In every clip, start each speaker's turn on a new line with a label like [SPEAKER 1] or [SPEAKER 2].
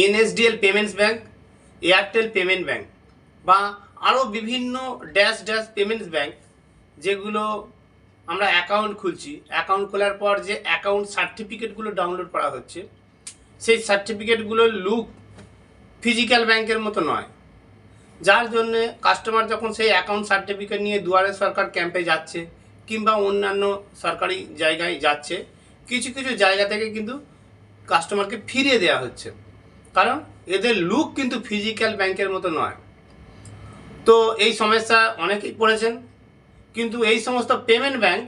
[SPEAKER 1] NSDL payments bank, Airtel payment bank বা আরও বিভিন্ন ড্যাশ ড্যাশ পেমেন্টস ব্যাঙ্ক যেগুলো আমরা অ্যাকাউন্ট খুলছি, অ্যাকাউন্ট খোলার পর যে অ্যাকাউন্ট সার্টিফিকেটগুলো ডাউনলোড করা হচ্ছে সেই সার্টিফিকেটগুলোর লুক ফিজিক্যাল ব্যাংকের মতো নয়, যার জন্যে কাস্টমার যখন সেই অ্যাকাউন্ট সার্টিফিকেট নিয়ে দুয়ারে সরকার ক্যাম্পে যাচ্ছে কিংবা অন্যান্য সরকারি জায়গায় যাচ্ছে, কিছু কিছু জায়গা থেকে কিন্তু কাস্টমারকে ফিরিয়ে দেওয়া হচ্ছে, কারণ এদের লুক কিন্তু ফিজিক্যাল ব্যাংকের মতো নয়। তো এই সমস্যা অনেকেই পড়েছেন, কিন্তু এই সমস্ত পেমেন্ট ব্যাংক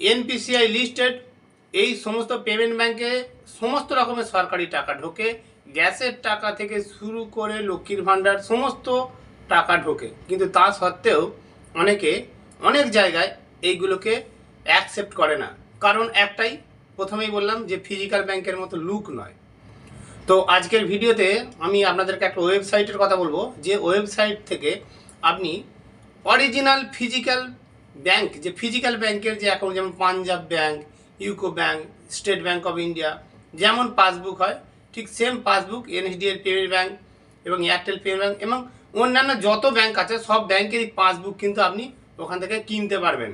[SPEAKER 1] এনপিসিআই লিস্টেড, এই সমস্ত পেমেন্ট ব্যাংকে সমস্ত রকমের সরকারি টাকা ঢোকে, গ্যাসের টাকা থেকে শুরু করে লক্ষ্মীর ভাণ্ডার সমস্ত টাকা ঢোকে, কিন্তু তা সত্ত্বেও অনেকে অনেক জায়গায় এইগুলোকে অ্যাকসেপ্ট করে না, কারণ একটাই, প্রথমেই বললাম যে ফিজিক্যাল ব্যাংকের মতো লুক নয়। তো আজকের ভিডিওতে আমি আপনাদেরকে একটা ওয়েবসাইটের কথা বলবো, যে ওয়েবসাইট থেকে আপনি অরিজিনাল ফিজিক্যাল ব্যাংক, যে ফিজিক্যাল ব্যাংকের যে অ্যাকাউন্ট, যেমন Punjab bank, UCO bank, state bank of India যেমন পাসবুক হয়, ঠিক same passbook NSDL payment bank এবং এয়ারটেল পেমেন্ট ব্যাংক এবং অন্যান্য যত ব্যাংক আছে সব ব্যাংকেরই পাসবুক কিন্তু আপনি ওখান থেকে কিনতে পারবেন।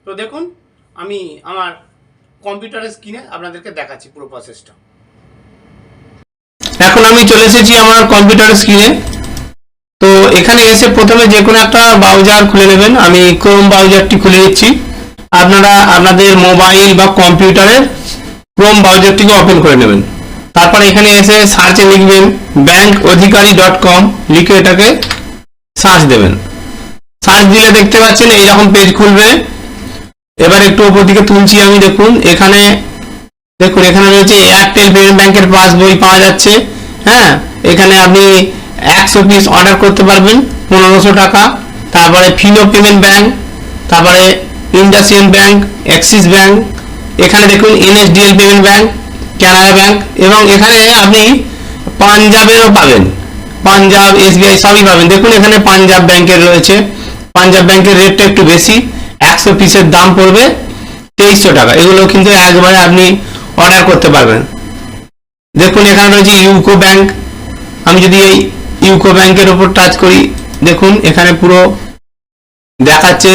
[SPEAKER 1] তো দেখুন, আমি আমার কম্পিউটারের স্ক্রিনে আপনাদেরকে দেখাচ্ছি পুরো প্রসেসটা। এখন আমি চলে এসেছি আমার কম্পিউটারের স্ক্রিনে। তো এখানে এসে প্রথমে যে কোনো একটা ব্রাউজার খুলে নেবেন। আমি ক্রোম ব্রাউজারটি খুলে নিচ্ছি। আপনারা আপনাদের মোবাইল বা কম্পিউটারের ক্রোম ব্রাউজারটিকে ওপেন করে নেবেন। তারপর এখানে এসে সার্চে লিখবেন bankodhikari.com, লিখে এটাকে সার্চ দেবেন। সার্চ দিলে দেখতে পাচ্ছেন এইরকম পেজ খুলবে। এবার একটু উপর দিকে তুলছি আমি, দেখুন এখানে রয়েছে এয়ারটেল পেমেন্ট ব্যাংকের পাসবই পাওয়া যাচ্ছে। হ্যাঁ, এখানে আপনি 100 পিস অর্ডার করতে পারবেন 1500 টাকা। তারপরে ফিনো পেমেন্ট ব্যাংক, তারপরে ইন্ডাসইন্ড ব্যাংক, অ্যাক্সিস ব্যাংক, এখানে দেখুন NSDL payment bank, Canara bank, এবং এখানে আপনি পাঞ্জাবেরও পাবেন, পাঞ্জাব, এসবিআই সবই পাবেন। দেখুন এখানে পাঞ্জাব ব্যাংকের রয়েছে। পাঞ্জাব ব্যাংকের রেটটা একটু বেশি, 100 পিসের দাম পড়বে 2300 টাকা। এগুলো কিন্তু একবারে আপনি অর্ডার করতে পারবেন। দেখুন এখানে রয়েছে ইউকো ব্যাংক। আমি যদি এই ইউকো ব্যাংকের উপর টাচ করি, দেখুন এখানে পুরো দেখাচ্ছে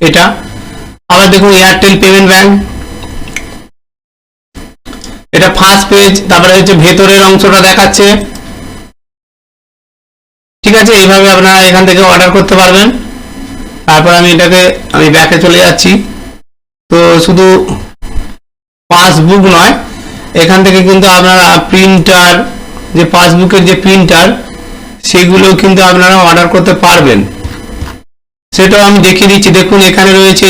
[SPEAKER 1] এটা। আবার দেখুন এয়ারটেল পেমেন্ট ব্যাংক, এটা ফার্স্ট পেজ। তারপরে হচ্ছে ভেতরের অংশটা দেখাচ্ছে। ঠিক আছে, এইভাবে আপনারা এখান থেকে অর্ডার করতে পারবেন। তারপর আমি ব্যাকে চলে যাচ্ছি। তো শুধু পাসবুক নয়, এখান থেকে কিন্তু আপনারা প্রিন্টার, যে পাসবুকের যে প্রিন্টার, সেগুলো কিন্তু আপনারা অর্ডার করতে পারবেন। সেটাও আমি দেখিয়ে দিচ্ছি। দেখুন এখানে রয়েছে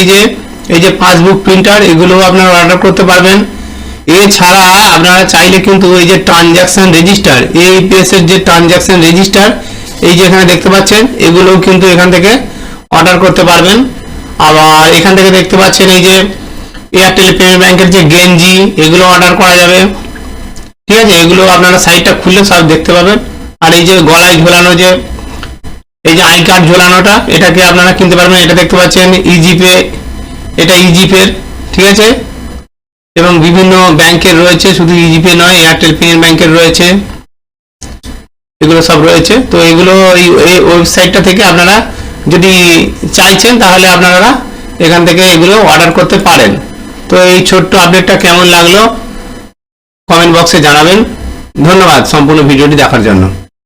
[SPEAKER 1] এই যে পাসবুক প্রিন্টার, এগুলো আপনারা অর্ডার করতে পারবেন। এছাড়া আপনারা চাইলে কিন্তু এই যে ট্রানজাকশন রেজিস্টার, এইপিএস এর যে ট্রানজাকশন রেজিস্টার, এই যে এখানে দেখতে পাচ্ছেন, এগুলোও কিন্তু এখান থেকে অর্ডার করতে পারবেন। আবার এখান থেকে দেখতে পাচ্ছেন এই যে এয়ারটেল পেমেন্ট ব্যাংকের যে গেঞ্জি, এগুলো অর্ডার করা যাবে। ঠিক আছে, এগুলো আপনারা সাইটটা খুললে সব দেখতে পাবেন। আর এই যে গলায় ঝোলানো, যে এই যে আই কার্ড ঝোলানোটা, এটাকে আপনারা কিনতে পারবেন। এটা দেখতে পাচ্ছেন ইজিপে, এটা ইজিপের। ঠিক আছে, এবং বিভিন্ন ব্যাংকের রয়েছে, শুধু ইজিপে নয়, এয়ারটেল পেমেন্ট ব্যাংকের রয়েছে, এগুলো সব রয়েছে। তো এগুলো এই ওয়েবসাইটটা থেকে আপনারা যদি চাইছেন তাহলে আপনারা এখান থেকে এগুলো অর্ডার করতে পারেন। তো এই ছোট্ট আপডেটটা কেমন লাগলো কমেন্ট বক্সে জানাবেন। ধন্যবাদ সম্পূর্ণ ভিডিওটি দেখার জন্য।